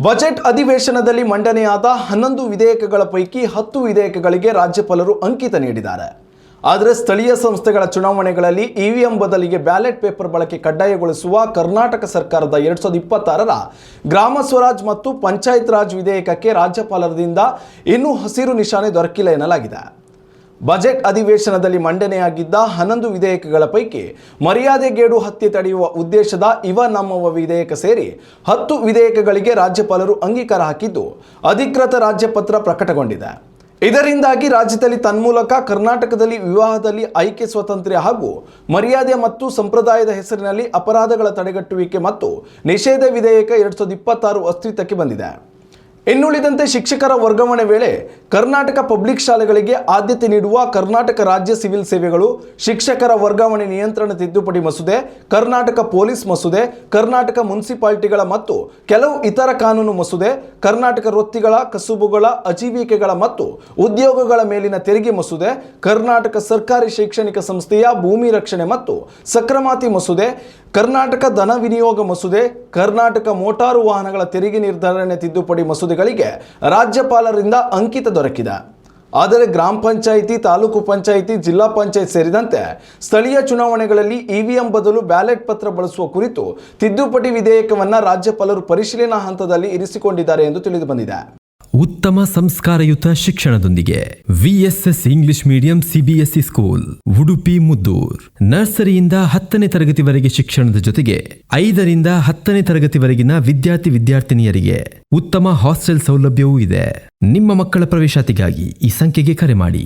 Budget ಅಧಿವೇಶನದಲ್ಲಿ ಮಂಡನೆಯಾದ 11 ವಿಧೇಯಕಗಳ ಪೈಕಿ 10 ವಿಧೇಯಕಗಳಿಗೆ ರಾಜ್ಯಪಾಲರು ಅಂಕಿತ ನೀಡಿದ್ದಾರೆ. ಆದರೆ ಸ್ಥಳೀಯ ಸಂಸ್ಥೆಗಳ ಚುನಾವಣೆಗಳಲ್ಲಿ ಇವಿಎಂ ಬದಲಿಗೆ ಬ್ಯಾಲೆಟ್ ಪೇಪರ್ ಬಳಕೆ ಕಡ್ಡಾಯಗೊಳಿಸುವ ಕರ್ನಾಟಕ ಸರ್ಕಾರದ 2026ರ ಗ್ರಾಮ ಸ್ವರಾಜ್ ಮತ್ತು ಪಂಚಾಯತ್ ರಾಜ್ ವಿಧೇಯಕಕ್ಕೆ ರಾಜ್ಯಪಾಲರಿಂದ ಇನ್ನೂ ಹಸಿರು ನಿಶಾನೆ ದೊರಕಿಲ್ಲ ಎನ್ನಲಾಗಿದೆ. ಬಜೆಟ್ ಅಧಿವೇಶನದಲ್ಲಿ ಮಂಡನೆಯಾಗಿದ್ದ 11 ವಿಧೇಯಕಗಳ ಪೈಕಿ ಮರ್ಯಾದೆಗೇಡು ಹತ್ಯೆ ತಡೆಯುವ ಉದ್ದೇಶದ ಇವ ನಮ್ಮವ ವಿಧೇಯಕ ಸೇರಿ 10 ವಿಧೇಯಕಗಳಿಗೆ ರಾಜ್ಯಪಾಲರು ಅಂಗೀಕಾರ ಹಾಕಿದ್ದು ಅಧಿಕೃತ ರಾಜ್ಯಪತ್ರ ಪ್ರಕಟಗೊಂಡಿದೆ. ಇದರಿಂದಾಗಿ ರಾಜ್ಯದಲ್ಲಿ ತನ್ಮೂಲಕ ಕರ್ನಾಟಕದಲ್ಲಿ ವಿವಾಹದಲ್ಲಿ ಆಯ್ಕೆ ಸ್ವಾತಂತ್ರ್ಯ ಹಾಗೂ ಮರ್ಯಾದೆ ಮತ್ತು ಸಂಪ್ರದಾಯದ ಹೆಸರಿನಲ್ಲಿ ಅಪರಾಧಗಳ ತಡೆಗಟ್ಟುವಿಕೆ ಮತ್ತು ನಿಷೇಧ ವಿಧೇಯಕ 2026 ಅಸ್ತಿತ್ವಕ್ಕೆ ಬಂದಿದೆ. ಇನ್ನುಳಿದಂತೆ ಶಿಕ್ಷಕರ ವರ್ಗಾವಣೆ ವೇಳೆ ಕರ್ನಾಟಕ ಪಬ್ಲಿಕ್ ಶಾಲೆಗಳಿಗೆ ಆದ್ಯತೆ ನೀಡುವ ಕರ್ನಾಟಕ ರಾಜ್ಯ ಸಿವಿಲ್ ಸೇವೆಗಳು ಶಿಕ್ಷಕರ ವರ್ಗಾವಣೆ ನಿಯಂತ್ರಣ ತಿದ್ದುಪಡಿ ಮಸೂದೆ, ಕರ್ನಾಟಕ ಪೊಲೀಸ್ ಮಸೂದೆ, ಕರ್ನಾಟಕ ಮುನ್ಸಿಪಾಲಿಟಿಗಳ ಮತ್ತು ಕೆಲವು ಇತರ ಕಾನೂನು ಮಸೂದೆ, ಕರ್ನಾಟಕ ವೃತ್ತಿಗಳ ಕಸುಬುಗಳ ಆಜೀವಿಕೆಗಳ ಮತ್ತು ಉದ್ಯೋಗಗಳ ಮೇಲಿನ ತೆರಿಗೆ ಮಸೂದೆ, ಕರ್ನಾಟಕ ಸರ್ಕಾರಿ ಶೈಕ್ಷಣಿಕ ಸಂಸ್ಥೆಯ ಭೂಮಿ ರಕ್ಷಣೆ ಮತ್ತು ಸಕ್ರಮಾತಿ ಮಸೂದೆ, ಕರ್ನಾಟಕ ಧನ ವಿನಿಯೋಗ ಮಸೂದೆ, ಕರ್ನಾಟಕ ಮೋಟಾರು ವಾಹನಗಳ ತೆರಿಗೆ ನಿರ್ಧರಣೆ ತಿದ್ದುಪಡಿ ಮಸೂದೆಗಳಿಗೆ ರಾಜ್ಯಪಾಲರಿಂದ ಅಂಕಿತ ದೊರಕಿದೆ. ಆದರೆ ಗ್ರಾಮ ಪಂಚಾಯಿತಿ, ತಾಲೂಕು ಪಂಚಾಯಿತಿ, ಜಿಲ್ಲಾ ಪಂಚಾಯತ್ ಸೇರಿದಂತೆ ಸ್ಥಳೀಯ ಚುನಾವಣೆಗಳಲ್ಲಿ ಇವಿಎಂ ಬದಲು ಬ್ಯಾಲೆಟ್ ಪತ್ರ ಬಳಸುವ ಕುರಿತು ತಿದ್ದುಪಡಿ ವಿಧೇಯಕವನ್ನು ರಾಜ್ಯಪಾಲರು ಪರಿಶೀಲನಾ ಹಂತದಲ್ಲಿ ಇರಿಸಿಕೊಂಡಿದ್ದಾರೆ ಎಂದು ತಿಳಿದುಬಂದಿದೆ. ಉತ್ತಮ ಸಂಸ್ಕಾರಯುತ ಶಿಕ್ಷಣದೊಂದಿಗೆ VSS English medium CBSE school Udupi Muddur. ನರ್ಸರಿಯಿಂದ 10ನೇ ತರಗತಿವರೆಗೆ ಶಿಕ್ಷಣದ ಜೊತೆಗೆ 5ರಿಂದ 10ನೇ ತರಗತಿವರೆಗಿನ ವಿದ್ಯಾರ್ಥಿನಿಯರಿಗೆ ಉತ್ತಮ ಹಾಸ್ಟೆಲ್ ಸೌಲಭ್ಯವೂ ಇದೆ. ನಿಮ್ಮ ಮಕ್ಕಳ ಪ್ರವೇಶಾತಿಗಾಗಿ ಈ ಸಂಖ್ಯೆಗೆ ಕರೆ ಮಾಡಿ.